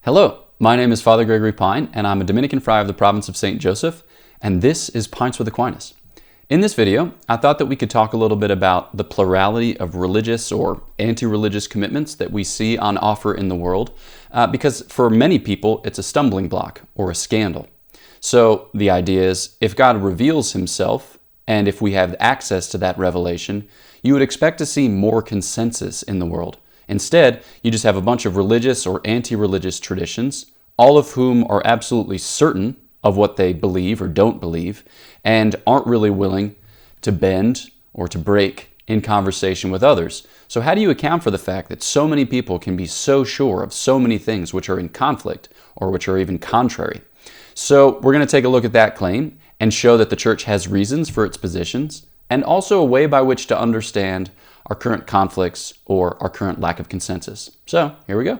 Hello, my name is Father Gregory Pine, and I'm a Dominican friar of the province of St. Joseph, and this is Pints with Aquinas. In this video, I thought that we could talk a little bit about the plurality of religious or anti-religious commitments that we see on offer in the world, because for many people, it's a stumbling block or a scandal. So the idea is, if God reveals himself, and if we have access to that revelation, you would expect to see more consensus in the world. Instead, you just have a bunch of religious or anti-religious traditions, all of whom are absolutely certain of what they believe or don't believe, and aren't really willing to bend or to break in conversation with others. So how do you account for the fact that so many people can be so sure of so many things which are in conflict or which are even contrary? So we're going to take a look at that claim and show that the church has reasons for its positions, and also a way by which to understand our current conflicts or our current lack of consensus. So here we go.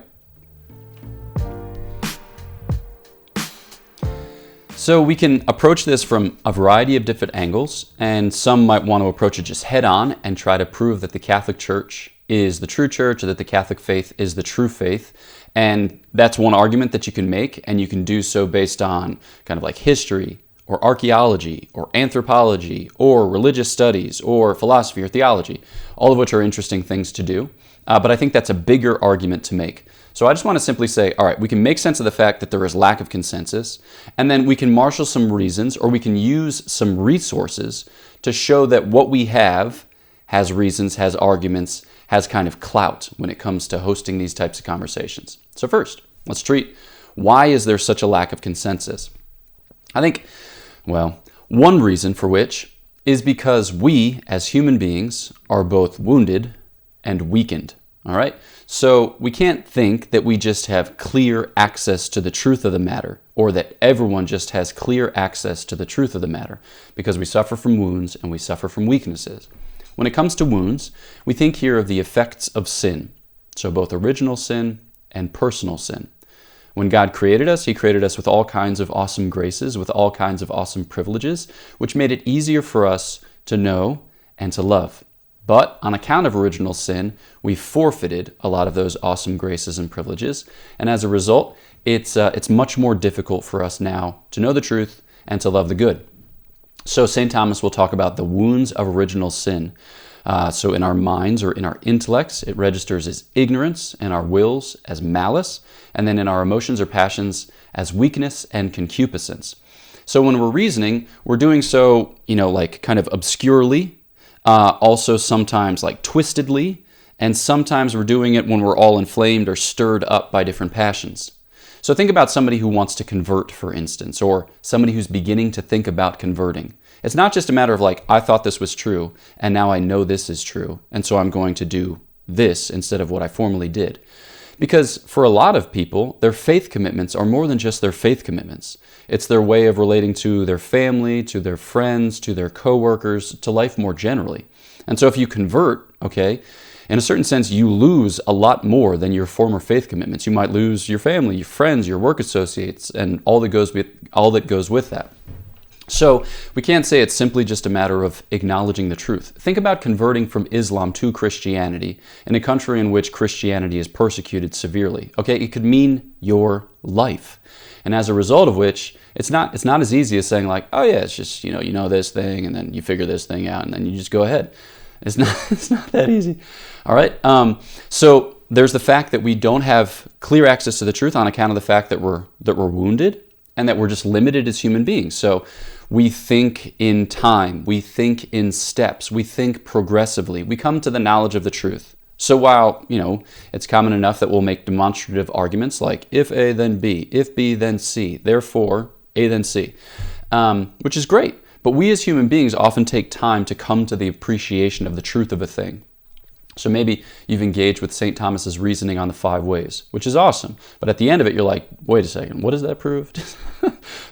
So we can approach this from a variety of different angles, and some might want to approach it just head on and try to prove that the Catholic Church is the true church, or that the Catholic faith is the true faith. And that's one argument that you can make, and you can do so based on kind of like history, or archaeology, or anthropology, or religious studies, or philosophy or theology, all of which are interesting things to do. But I think that's a bigger argument to make. So I just want to simply say, all right, we can make sense of the fact that there is lack of consensus, and then we can marshal some reasons, or we can use some resources to show that what we have has reasons, has arguments, has kind of clout when it comes to hosting these types of conversations. So first, let's treat why is there such a lack of consensus? I think, one reason for which is because we, as human beings, are both wounded and weakened, all right? So we can't think that we just have clear access to the truth of the matter, or that everyone just has clear access to the truth of the matter, because we suffer from wounds and we suffer from weaknesses. When it comes to wounds, we think here of the effects of sin, so both original sin and personal sin. When God created us, he created us with all kinds of awesome graces, with all kinds of awesome privileges, which made it easier for us to know and to love. But on account of original sin, we forfeited a lot of those awesome graces and privileges. And as a result, it's much more difficult for us now to know the truth and to love the good. So St. Thomas will talk about the wounds of original sin. So in our minds or in our intellects, it registers as ignorance, and our wills as malice, and then in our emotions or passions as weakness and concupiscence. So when we're reasoning, we're doing so, like kind of obscurely, also sometimes like twistedly, and sometimes we're doing it when we're all inflamed or stirred up by different passions. So think about somebody who wants to convert, for instance, or somebody who's beginning to think about converting. It's not just a matter of like, I thought this was true, and now I know this is true, and so I'm going to do this instead of what I formerly did. Because for a lot of people, their faith commitments are more than just their faith commitments. It's their way of relating to their family, to their friends, to their coworkers, to life more generally. And so if you convert, in a certain sense, you lose a lot more than your former faith commitments. You might lose your family, your friends, your work associates, and all that goes with that. So we can't say it's simply just a matter of acknowledging the truth. Think about converting from Islam to Christianity in a country in which Christianity is persecuted severely. It could mean your life. And as a result of which, it's not as easy as saying like, oh yeah, it's just, you know this thing, and then you figure this thing out, and then you just go ahead. It's not that easy. All right. So there's the fact that we don't have clear access to the truth on account of the fact that we're wounded, and that we're just limited as human beings. So we think in time, we think in steps, we think progressively, we come to the knowledge of the truth. So while, it's common enough that we'll make demonstrative arguments like, if A, then B, if B, then C, therefore A, then C, which is great. But we as human beings often take time to come to the appreciation of the truth of a thing. So maybe you've engaged with St. Thomas's reasoning on the 5 ways, which is awesome. But at the end of it, you're like, wait a second, what does that prove? Does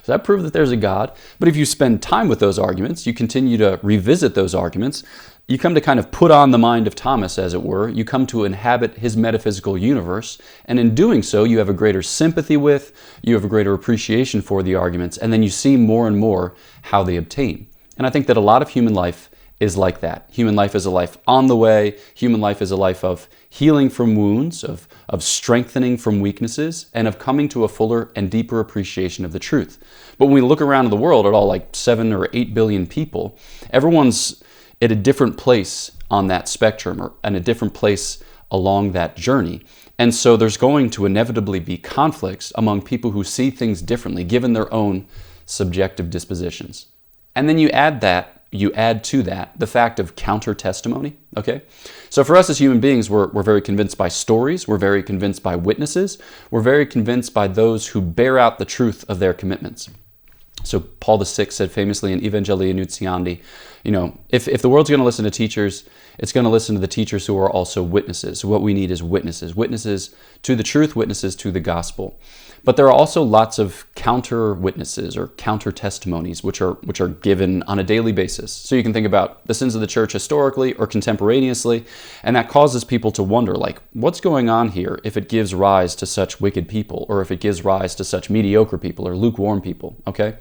that prove that there's a God? But if you spend time with those arguments, you continue to revisit those arguments, you come to kind of put on the mind of Thomas, as it were. You come to inhabit his metaphysical universe. And in doing so, you have a greater sympathy with, you have a greater appreciation for the arguments, and then you see more and more how they obtain. And I think that a lot of human life is like that. Human life is a life on the way. Human life is a life of healing from wounds, of strengthening from weaknesses, and of coming to a fuller and deeper appreciation of the truth. But when we look around the world at all like 7 or 8 billion people, everyone's at a different place on that spectrum or in a different place along that journey. And so there's going to inevitably be conflicts among people who see things differently, given their own subjective dispositions. And then you add to that the fact of counter-testimony, okay? So for us as human beings, we're very convinced by stories, we're very convinced by witnesses, we're very convinced by those who bear out the truth of their commitments. So Paul VI said famously in Evangelii Nuntiandi, if the world's going to listen to teachers, it's going to listen to the teachers who are also witnesses. So what we need is witnesses. Witnesses to the truth, witnesses to the gospel. But there are also lots of counter witnesses or counter testimonies which are given on a daily basis. So you can think about the sins of the church historically or contemporaneously, and that causes people to wonder, like, what's going on here if it gives rise to such wicked people, or if it gives rise to such mediocre people or lukewarm people, okay?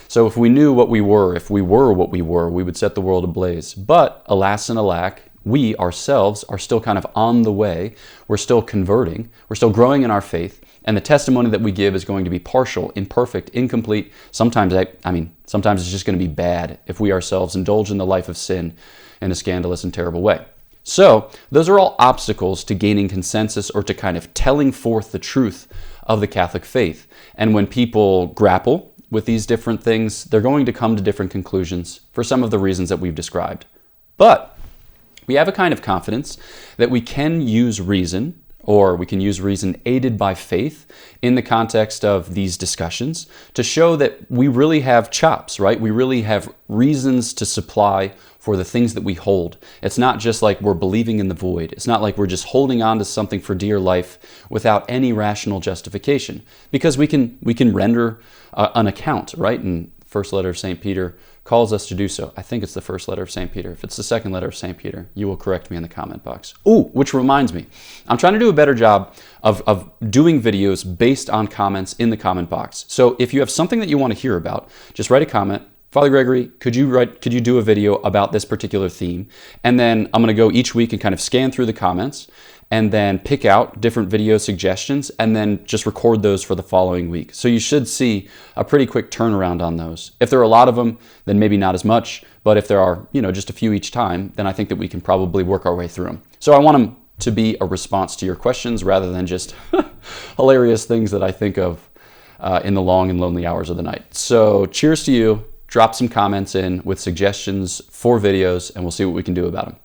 So if we knew what we were, if we were what we were, we would set the world ablaze. But alas and alack, we ourselves are still kind of on the way. We're still converting. We're still growing in our faith. And the testimony that we give is going to be partial, imperfect, incomplete. Sometimes it's just going to be bad if we ourselves indulge in the life of sin in a scandalous and terrible way. So those are all obstacles to gaining consensus or to kind of telling forth the truth of the Catholic faith. And when people grapple with these different things, they're going to come to different conclusions for some of the reasons that we've described. But we have a kind of confidence that we can use reason, or we can use reason aided by faith in the context of these discussions to show that we really have chops, right? We really have reasons to supply for the things that we hold. It's not just like we're believing in the void. It's not like we're just holding on to something for dear life without any rational justification, because we can render an account, right? And first letter of St. Peter calls us to do so. I think it's the first letter of St. Peter. If it's the second letter of St. Peter, you will correct me in the comment box. Ooh, which reminds me, I'm trying to do a better job of doing videos based on comments in the comment box. So if you have something that you want to hear about, just write a comment. Father Gregory, could you do a video about this particular theme? And then I'm going to go each week and kind of scan through the comments and then pick out different video suggestions and then just record those for the following week. So you should see a pretty quick turnaround on those. If there are a lot of them, then maybe not as much. But if there are, just a few each time, then I think that we can probably work our way through them. So I want them to be a response to your questions rather than just hilarious things that I think of in the long and lonely hours of the night. So cheers to you. Drop some comments in with suggestions for videos, and we'll see what we can do about them.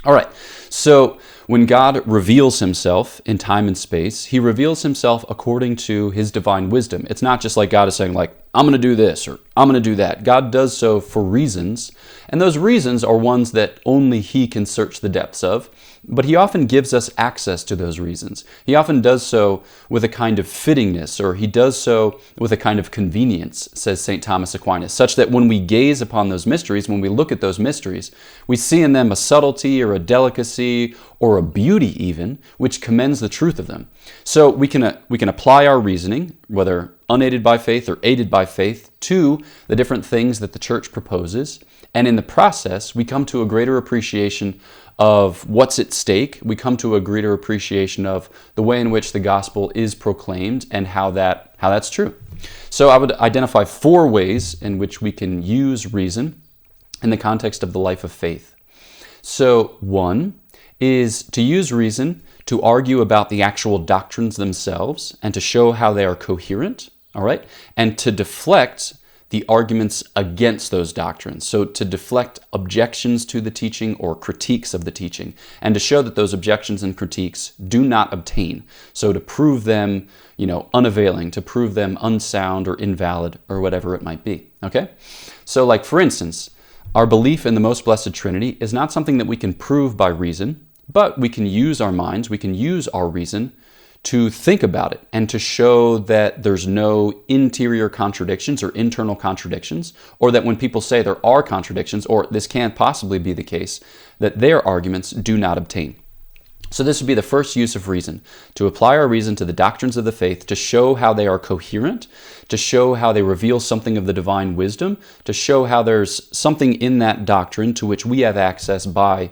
All right, so when God reveals himself in time and space, he reveals himself according to his divine wisdom. It's not just like God is saying, like, I'm going to do this or I'm going to do that. God does so for reasons, and those reasons are ones that only he can search the depths of, but he often gives us access to those reasons. He often does so with a kind of fittingness, or he does so with a kind of convenience, says St. Thomas Aquinas, such that when we gaze upon those mysteries, when we look at those mysteries, we see in them a subtlety or a delicacy or a beauty even, which commends the truth of them. So we can apply our reasoning, whether unaided by faith or aided by faith, to the different things that the Church proposes. And in the process, we come to a greater appreciation of what's at stake. We come to a greater appreciation of the way in which the gospel is proclaimed and how that's true. So I would identify 4 ways in which we can use reason in the context of the life of faith. So 1 is to use reason to argue about the actual doctrines themselves and to show how they are coherent, all right? And to deflect the arguments against those doctrines. So to deflect objections to the teaching or critiques of the teaching, and to show that those objections and critiques do not obtain. So to prove them, unavailing, to prove them unsound or invalid or whatever it might be, okay? So like, for instance, our belief in the Most Blessed Trinity is not something that we can prove by reason, but we can use our minds, we can use our reason to think about it and to show that there's no interior contradictions or internal contradictions, or that when people say there are contradictions or this can't possibly be the case, that their arguments do not obtain. So this would be the first use of reason, to apply our reason to the doctrines of the faith, to show how they are coherent, to show how they reveal something of the divine wisdom, to show how there's something in that doctrine to which we have access by,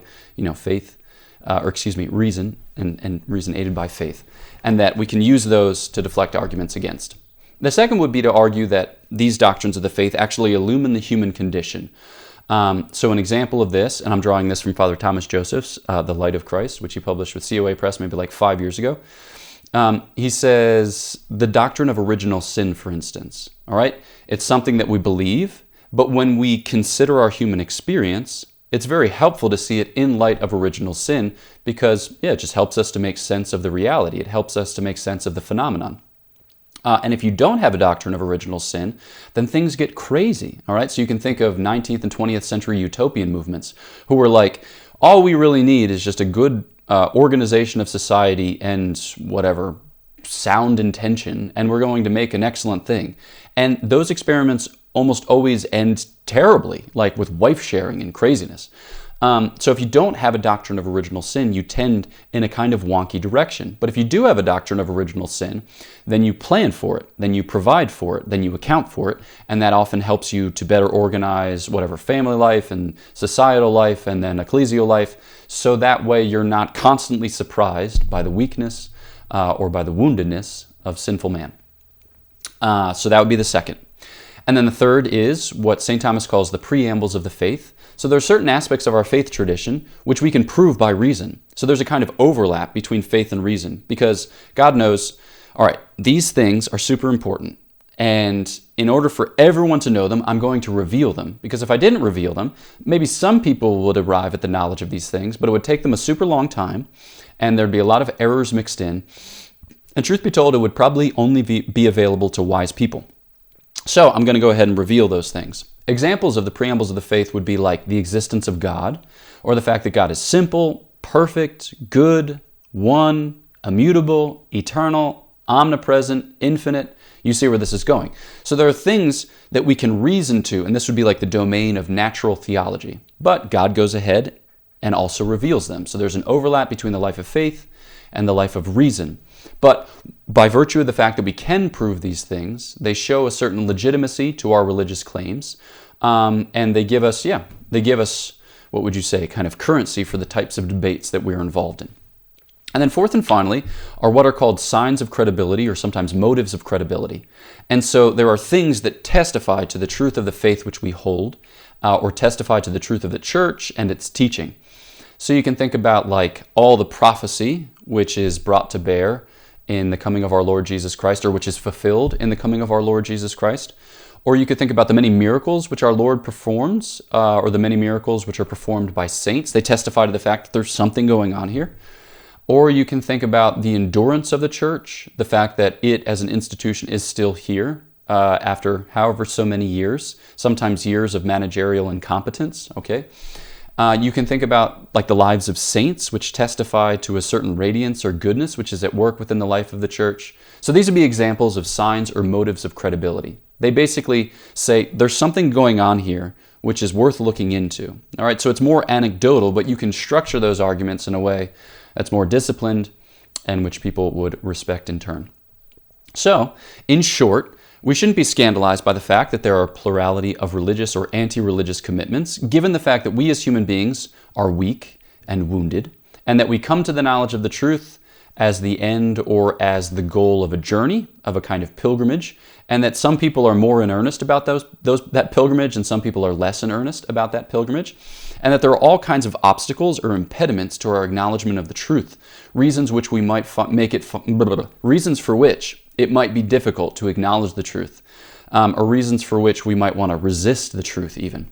faith, reason, and reason aided by faith, and that we can use those to deflect arguments against. The second would be to argue that these doctrines of the faith actually illumine the human condition. So an example of this, and I'm drawing this from Father Thomas Joseph's The Light of Christ, which he published with COA Press maybe like 5 years ago. He says the doctrine of original sin, for instance, all right? It's something that we believe, but when we consider our human experience, it's very helpful to see it in light of original sin because, it just helps us to make sense of the reality. It helps us to make sense of the phenomenon. And if you don't have a doctrine of original sin, then things get crazy, all right? So you can think of 19th and 20th century utopian movements who were like, all we really need is just a good organization of society and whatever, sound intention, and we're going to make an excellent thing. And those experiments almost always end terribly, like with wife sharing and craziness. So if you don't have a doctrine of original sin, you tend in a kind of wonky direction. But if you do have a doctrine of original sin, then you plan for it, then you provide for it, then you account for it, and that often helps you to better organize whatever family life and societal life and then ecclesial life, so that way you're not constantly surprised by the weakness or by the woundedness of sinful man. So that would be the second. And then the third is what St. Thomas calls the preambles of the faith. So there are certain aspects of our faith tradition which we can prove by reason. So there's a kind of overlap between faith and reason because God knows, all right, these things are super important. And in order for everyone to know them, I'm going to reveal them. Because if I didn't reveal them, maybe some people would arrive at the knowledge of these things, but it would take them a super long time and there'd be a lot of errors mixed in. And truth be told, it would probably only be available to wise people. So I'm going to go ahead and reveal those things. Examples of the preambles of the faith would be like the existence of God, or the fact that God is simple, perfect, good, one, immutable, eternal, omnipresent, infinite. You see where this is going. So there are things that we can reason to, and this would be like the domain of natural theology. But God goes ahead and also reveals them. So there's an overlap between the life of faith and the life of reason. But by virtue of the fact that we can prove these things, they show a certain legitimacy to our religious claims, and they give us, what would you say, kind of currency for the types of debates that we're involved in. And then fourth and finally are what are called signs of credibility or sometimes motives of credibility. And so there are things that testify to the truth of the faith which we hold, or testify to the truth of the church and its teaching. So you can think about like all the prophecy which is brought to bear in the coming of our Lord Jesus Christ, or which is fulfilled in the coming of our Lord Jesus Christ. Or you could think about the many miracles which our Lord performs, or the many miracles which are performed by saints. They testify to the fact that there's something going on here. Or you can think about the endurance of the church, the fact that it as an institution is still here after however so many years, sometimes years of managerial incompetence, okay? You can think about like the lives of saints, which testify to a certain radiance or goodness, which is at work within the life of the church. So these would be examples of signs or motives of credibility. They basically say there's something going on here which is worth looking into. All right, so it's more anecdotal, but you can structure those arguments in a way that's more disciplined and which people would respect in turn. So, in short, we shouldn't be scandalized by the fact that there are a plurality of religious or anti-religious commitments, given the fact that we as human beings are weak and wounded, and that we come to the knowledge of the truth as the end or as the goal of a journey, of a kind of pilgrimage, and that some people are more in earnest about that pilgrimage and some people are less in earnest about that pilgrimage, and that there are all kinds of obstacles or impediments to our acknowledgement of the truth, reasons which we might reasons for which it might be difficult to acknowledge the truth, or reasons for which we might want to resist the truth even.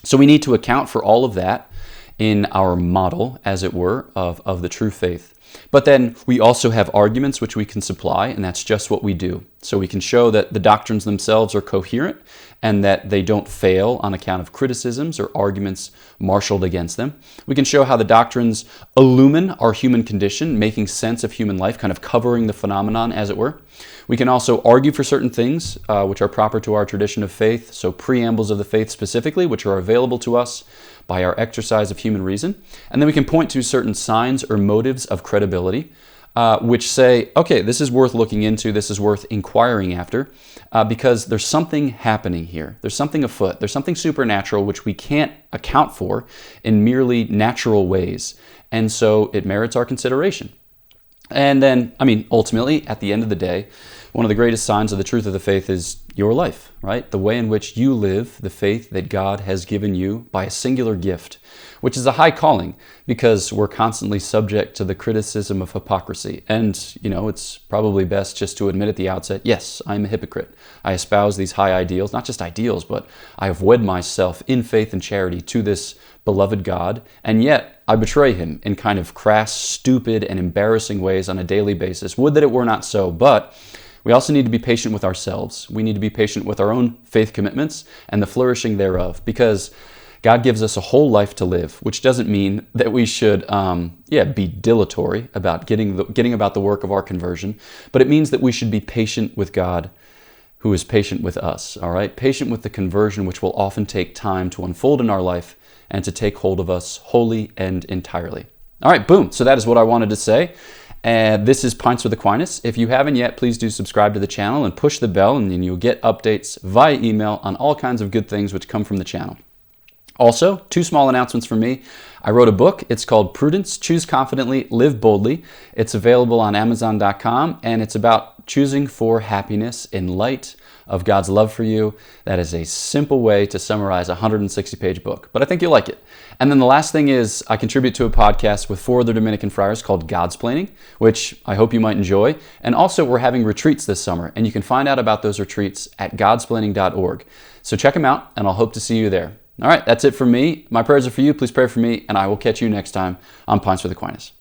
So we need to account for all of that in our model, as it were, of the true faith. But then we also have arguments which we can supply, and that's just what we do. So we can show that the doctrines themselves are coherent and that they don't fail on account of criticisms or arguments marshaled against them. We can show how the doctrines illumine our human condition, making sense of human life, kind of covering the phenomenon, as it were. We can also argue for certain things which are proper to our tradition of faith, so preambles of the faith specifically, which are available to us by our exercise of human reason. And then we can point to certain signs or motives of credibility, which say, okay, this is worth looking into, this is worth inquiring after, because there's something happening here. There's something afoot. There's something supernatural which we can't account for in merely natural ways. And so it merits our consideration. And then, ultimately, at the end of the day, one of the greatest signs of the truth of the faith is your life, right? The way in which you live the faith that God has given you by a singular gift, which is a high calling because we're constantly subject to the criticism of hypocrisy. And, it's probably best just to admit at the outset, yes, I'm a hypocrite. I espouse these high ideals, not just ideals, but I have wed myself in faith and charity to this beloved God, and yet I betray him in kind of crass, stupid, and embarrassing ways on a daily basis. Would that it were not so, but we also need to be patient with ourselves. We need to be patient with our own faith commitments and the flourishing thereof, because God gives us a whole life to live, which doesn't mean that we should be dilatory about getting about the work of our conversion, but it means that we should be patient with God, who is patient with us, all right? Patient with the conversion, which will often take time to unfold in our life and to take hold of us wholly and entirely. All right, boom. So that is what I wanted to say. This is Pints with Aquinas. If you haven't yet, please do subscribe to the channel and push the bell, and then you'll get updates via email on all kinds of good things which come from the channel. Also, 2 small announcements from me. I wrote a book. It's called Prudence, Choose Confidently, Live Boldly. It's available on Amazon.com, and it's about choosing for happiness in light of God's love for you. That is a simple way to summarize a 160-page book, but I think you'll like it. And then the last thing is I contribute to a podcast with 4 other Dominican friars called Godsplaining, which I hope you might enjoy. And also we're having retreats this summer, and you can find out about those retreats at godsplaining.org. So check them out, and I'll hope to see you there. All right, that's it from me. My prayers are for you. Please pray for me, and I will catch you next time on Pints with Aquinas.